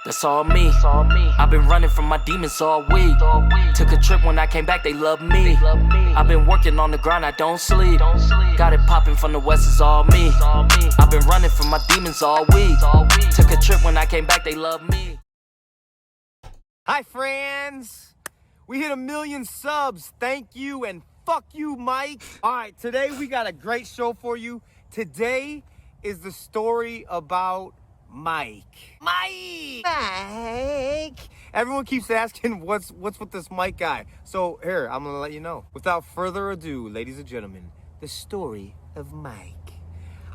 That's all me. I've been running from my demons all week. Took a trip, when I came back, they love me. I've been working on the grind, I don't sleep. Got it popping from the west, it's all me. I've been running from my demons all week. Took a trip, when I came back, they love me. Hi friends, we hit 1 million subs. Thank you and fuck you, Mike. All right, today we got a great show for you. Today is the story about Mike. Everyone keeps asking what's with this Mike guy. So here, I'm gonna let you know. Without further ado, ladies and gentlemen, the story of Mike.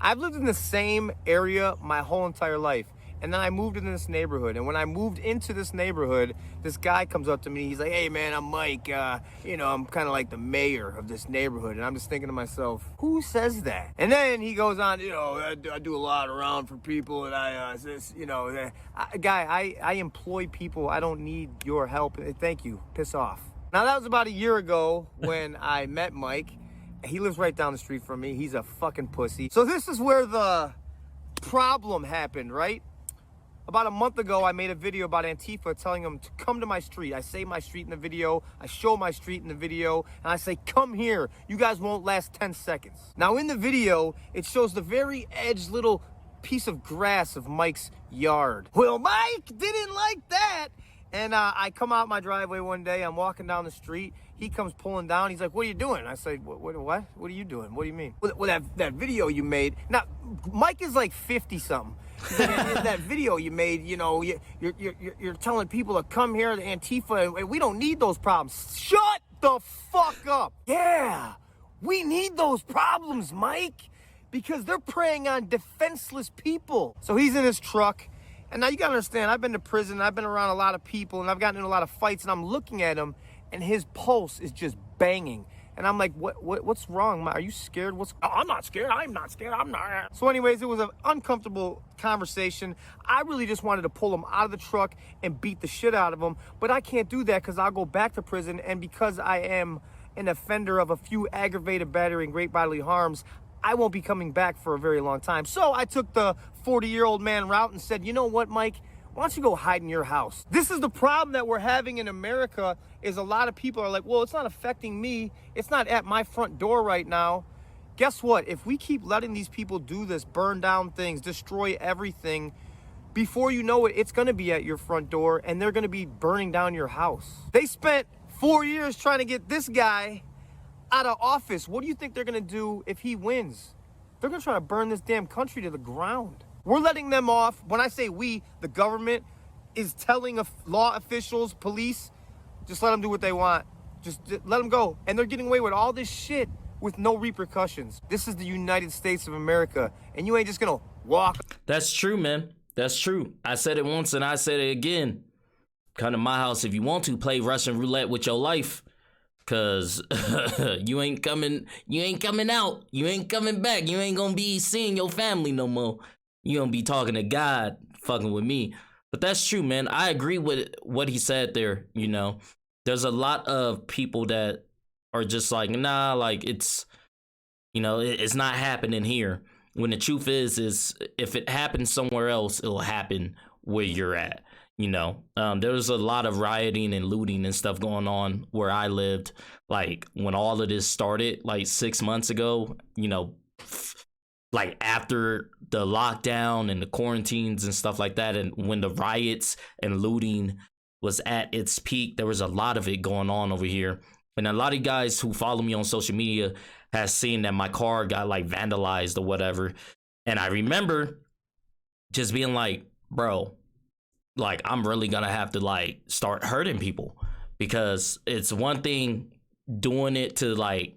I've lived in the same area my whole entire life. And then I moved into this neighborhood. And when I moved into this neighborhood, this guy comes up to me. He's like, hey, man, I'm Mike. I'm kind of like the mayor of this neighborhood. And I'm just thinking to myself, who says that? And then he goes on, I do a lot around for people. And I employ people. I don't need your help. Thank you. Piss off. Now, that was about a year ago when I met Mike. He lives right down the street from me. He's a fucking pussy. So this is where the problem happened, right? About a month ago, I made a video about Antifa telling them to come to my street. I say my street in the video, I show my street in the video, and I say, come here. You guys won't last 10 seconds. Now, in the video, it shows the very edge little piece of grass of Mike's yard. Well, Mike didn't like that. And I come out my driveway one day, I'm walking down the street. He comes pulling down. He's like, what are you doing? I say, what? What are you doing? What do you mean? Well, that video you made. Now, Mike is like 50-something. That video you made, you're telling people to come here to Antifa, and we don't need those problems. Shut the fuck up. Yeah, we need those problems, Mike, because they're preying on defenseless people. So he's in his truck, and now you gotta understand, I've been to prison, I've been around a lot of people, and I've gotten in a lot of fights, and I'm looking at him, and his pulse is just banging. And I'm like, what's wrong? Are you scared? Oh, I'm not scared. I'm not scared. I'm not. So anyways, it was an uncomfortable conversation. I really just wanted to pull him out of the truck and beat the shit out of him. But I can't do that because I'll go back to prison. And because I am an offender of a few aggravated battery and great bodily harms, I won't be coming back for a very long time. So I took the 40-year-old man route and said, you know what, Mike? Why don't you go hide in your house? This is the problem that we're having in America, is a lot of people are like, well, it's not affecting me. It's not at my front door right now. Guess what? If we keep letting these people do this, burn down things, destroy everything, before you know it, it's gonna be at your front door and they're gonna be burning down your house. They spent 4 years trying to get this guy out of office. What do you think they're gonna do if he wins? They're gonna try to burn this damn country to the ground. We're letting them off. When I say we, the government is telling law officials, police, just let them do what they want. Just let them go. And they're getting away with all this shit with no repercussions. This is the United States of America, and you ain't just gonna walk. That's true, man. That's true. I said it once and I said it again. Come to my house if you want to play Russian roulette with your life. Cause you ain't coming out. You ain't coming back. You ain't gonna be seeing your family no more. You gonna be talking to God, fucking with me. But that's true, man. I agree with what he said there, There's a lot of people that are just like, nah, like it's not happening here. When the truth is if it happens somewhere else, it'll happen where you're at. There was a lot of rioting and looting and stuff going on where I lived. Like when all of this started, like 6 months ago, like after the lockdown and the quarantines and stuff like that, and when the riots and looting was at its peak, there was a lot of it going on over here. And a lot of guys who follow me on social media has seen that my car got like vandalized or whatever. And I remember just being like, bro, like I'm really gonna have to like start hurting people, because it's one thing doing it to like,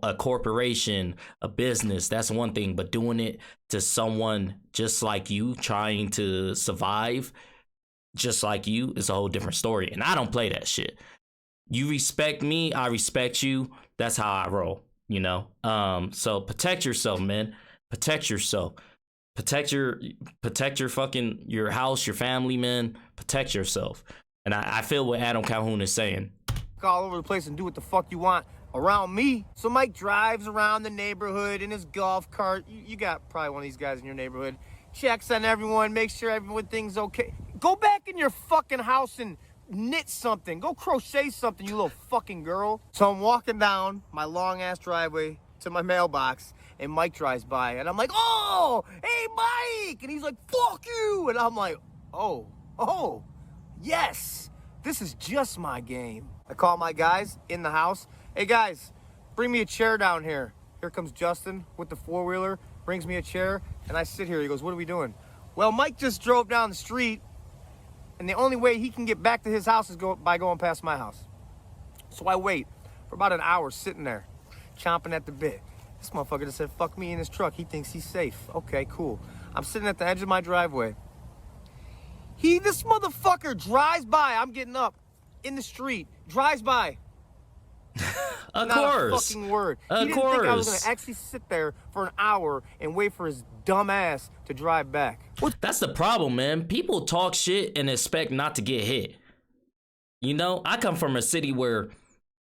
a corporation, a business, that's one thing, but doing it to someone just like you, trying to survive just like you, is a whole different story. And I don't play that shit. You respect me, I respect you. That's how I roll, So protect yourself, man. Protect yourself. Protect your fucking, your house, your family, man. Protect yourself. And I feel what Adam Calhoun is saying. All over the place and do what the fuck you want around me. So Mike drives around the neighborhood in his golf cart. You got probably one of these guys in your neighborhood. Checks on everyone, makes sure everything's okay. Go back in your fucking house and knit something. Go crochet something, you little fucking girl. So I'm walking down my long-ass driveway to my mailbox, and Mike drives by, and I'm like, oh, hey, Mike! And he's like, fuck you! And I'm like, oh, yes, this is just my game. I call my guys in the house. Hey, guys, bring me a chair down here. Here comes Justin with the four-wheeler, brings me a chair, and I sit here. He goes, what are we doing? Well, Mike just drove down the street, and the only way he can get back to his house is by going past my house. So I wait for about an hour sitting there, chomping at the bit. This motherfucker just said, fuck me in his truck. He thinks he's safe. Okay, cool. I'm sitting at the edge of my driveway. This motherfucker drives by. I'm getting up in the street. Drives by. Of Not course. a fucking word. Of He didn't think I was course. going to actually sit there for an hour and wait for his dumb ass to drive back. That's the problem, man. People talk shit and expect not to get hit. You know, I come from a city where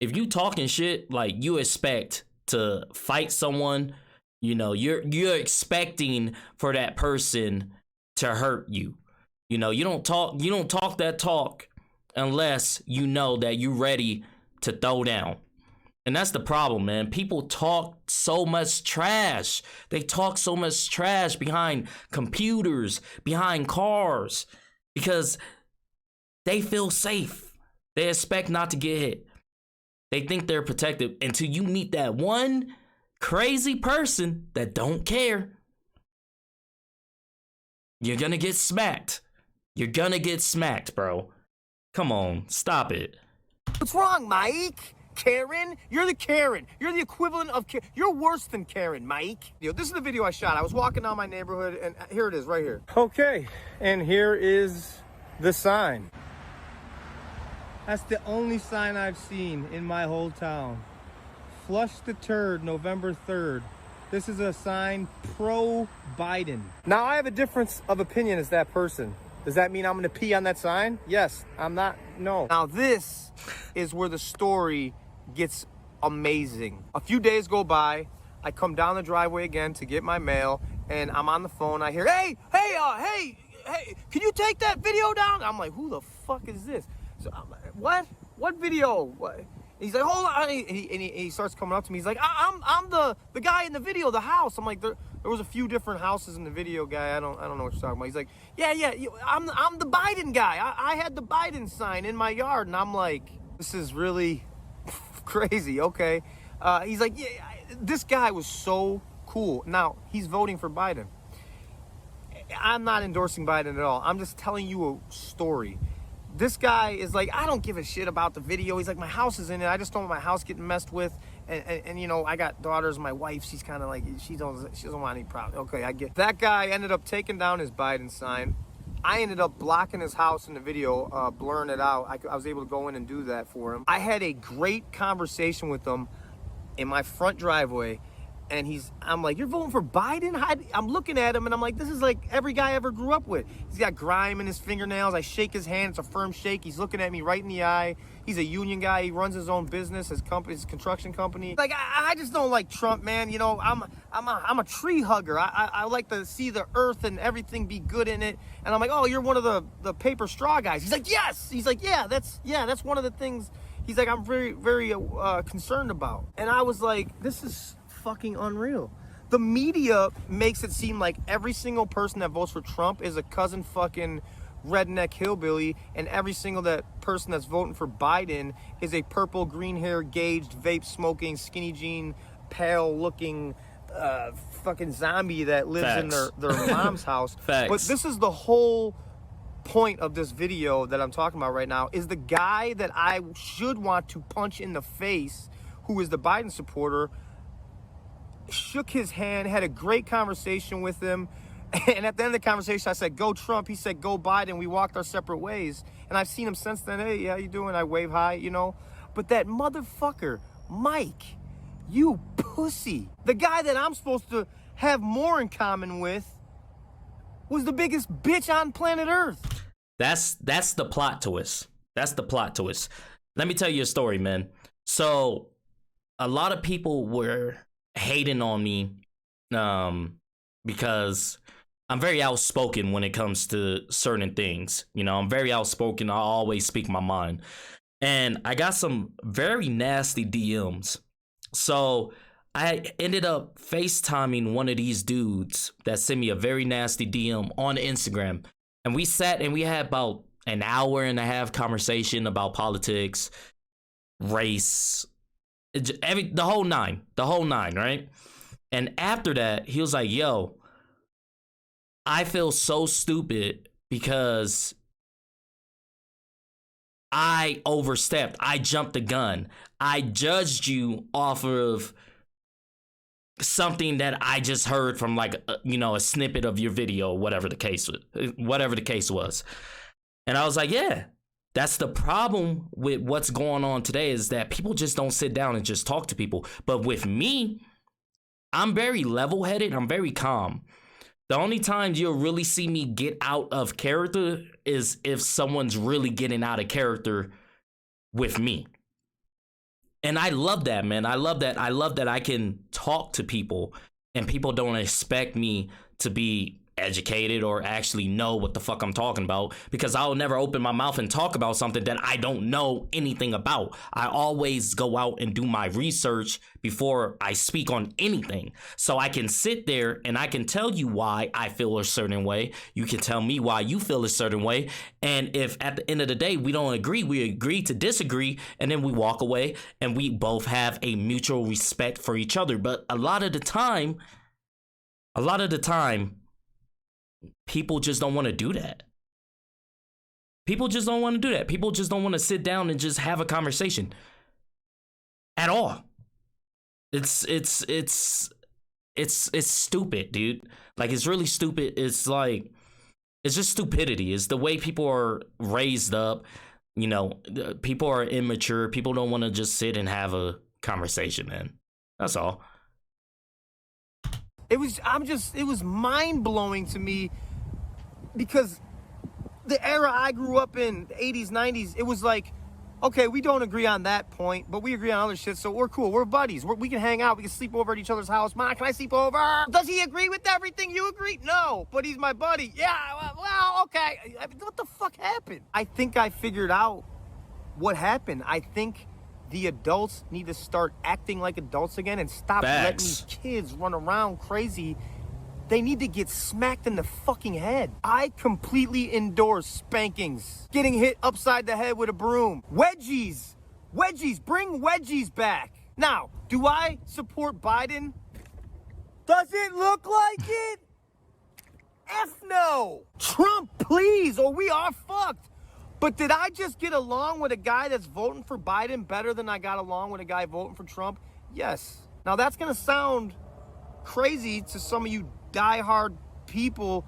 if you talking shit, like, you expect to fight someone, you know, you're expecting for that person to hurt you. You know, you don't talk that talk unless you know that you're ready to throw down. And that's the problem, man. People talk so much trash. They talk so much trash behind computers, behind cars, because they feel safe. They expect not to get hit. They think they're protected until you meet that one crazy person that don't care. You're gonna get smacked. You're gonna get smacked, bro. Come on, stop it. What's wrong, Mike? Karen? You're the Karen. You're the equivalent of Karen. You're worse than Karen, Mike. This is the video I shot. I was walking down my neighborhood, and here it is, right here. Okay, and here is the sign. That's the only sign I've seen in my whole town. Flush the turd, November 3rd. This is a sign pro-Biden. Now, I have a difference of opinion as that person. Does that mean I'm gonna pee on that sign? Yes, I'm not, no. Now this is where the story gets amazing. A few days go by, I come down the driveway again to get my mail, and I'm on the phone, I hear, hey, can you take that video down? I'm like, who the fuck is this? So I'm like, what video? What? He's like, hold on, and he starts coming up to me. He's like, I'm the guy in the video, the house. I'm like, there was a few different houses in the video, guy. I don't know what you're talking about. He's like, yeah, I'm the Biden guy. I had the Biden sign in my yard, and I'm like, this is really crazy. Okay, he's like, yeah, this guy was so cool. Now he's voting for Biden. I'm not endorsing Biden at all. I'm just telling you a story. This guy is like, I don't give a shit about the video. He's like, my house is in it. I just don't want my house getting messed with. And you know, I got daughters. My wife, she's kind of like, she doesn't want any problems. Okay, I get. That guy ended up taking down his Biden sign. I ended up blocking his house in the video, blurring it out. I was able to go in and do that for him. I had a great conversation with him in my front driveway. And I'm like, you're voting for Biden? I'm looking at him and I'm like, this is like every guy I ever grew up with. He's got grime in his fingernails. I shake his hand. It's a firm shake. He's looking at me right in the eye. He's a union guy. He runs his own business, his construction company. Like, I just don't like Trump, man. You know, I'm a tree hugger. I like to see the earth and everything be good in it. And I'm like, oh, you're one of the paper straw guys. He's like, yes. He's like, yeah, that's one of the things. He's like, I'm very, very concerned about. And I was like, this is fucking unreal. The media makes it seem like every single person that votes for Trump is a cousin fucking redneck hillbilly, and every single person that's voting for Biden is a purple, green hair, gauged, vape smoking, skinny jean, pale looking fucking zombie that lives in their mom's house. Facts. But this is the whole point of this video that I'm talking about right now, is the guy that I should want to punch in the face, who is the Biden supporter, shook his hand, had a great conversation with him, and at the end of the conversation I said, go Trump. He said, go Biden. We walked our separate ways, and I've seen him since then. Hey, how you doing? I wave hi, you know. But that motherfucker Mike, you pussy, the guy that I'm supposed to have more in common with, was the biggest bitch on planet Earth. That's the plot twist. That's the plot twist. Let me tell you a story, man. So a lot of people were hating on me because I'm very outspoken when it comes to certain things. You know, I'm very outspoken. I always speak my mind. And I got some very nasty DMs. So I ended up FaceTiming one of these dudes that sent me a very nasty DM on Instagram. And we sat and we had about an hour and a half conversation about politics, race, the whole nine, right? And after that, he was like, yo, I feel so stupid because I overstepped. I jumped the gun. I judged you off of something that I just heard from like, a snippet of your video, whatever the case was. And I was like, yeah, that's the problem with what's going on today, is that people just don't sit down and just talk to people. But with me, I'm very level-headed. I'm very calm. The only times you'll really see me get out of character is if someone's really getting out of character with me. And I love that, man. I love that. I love that I can talk to people and people don't expect me to be educated or actually know what the fuck I'm talking about, because I'll never open my mouth and talk about something that I don't know anything about. I always go out and do my research before I speak on anything. So I can sit there and I can tell you why I feel a certain way. You can tell me why you feel a certain way. And if at the end of the day we don't agree, we agree to disagree, and then we walk away and we both have a mutual respect for each other. But a lot of the time, people just don't want to do that. People just don't want to do that. People just don't want to sit down and just have a conversation at all. It's stupid, dude. Like, it's really stupid. It's like, it's just stupidity. It's the way people are raised up. You know, people are immature. People don't want to just sit and have a conversation, man. That's all. It was mind-blowing to me, because the era I grew up in, the 80s, 90s, it was like, okay, we don't agree on that point, but we agree on other shit, so we're cool. We're buddies. We can hang out. We can sleep over at each other's house. Ma, can I sleep over? Does he agree with everything you agree? No, but he's my buddy. Yeah, well, okay. I mean, what the fuck happened? I think I figured out what happened. I think the adults need to start acting like adults again and stop letting these kids run around crazy. They need to get smacked in the fucking head. I completely endorse spankings. Getting hit upside the head with a broom. Wedgies. Bring wedgies back. Now, do I support Biden? Does it look like it? F no. Trump, please, or we are fucked. But did I just get along with a guy that's voting for Biden better than I got along with a guy voting for Trump? Yes. Now, that's going to sound crazy to some of you diehard people,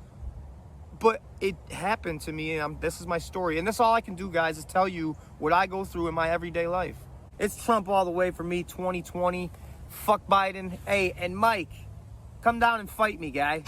but it happened to me, and this is my story. And that's all I can do, guys, is tell you what I go through in my everyday life. It's Trump all the way for me, 2020. Fuck Biden. Hey, and Mike, come down and fight me, guy.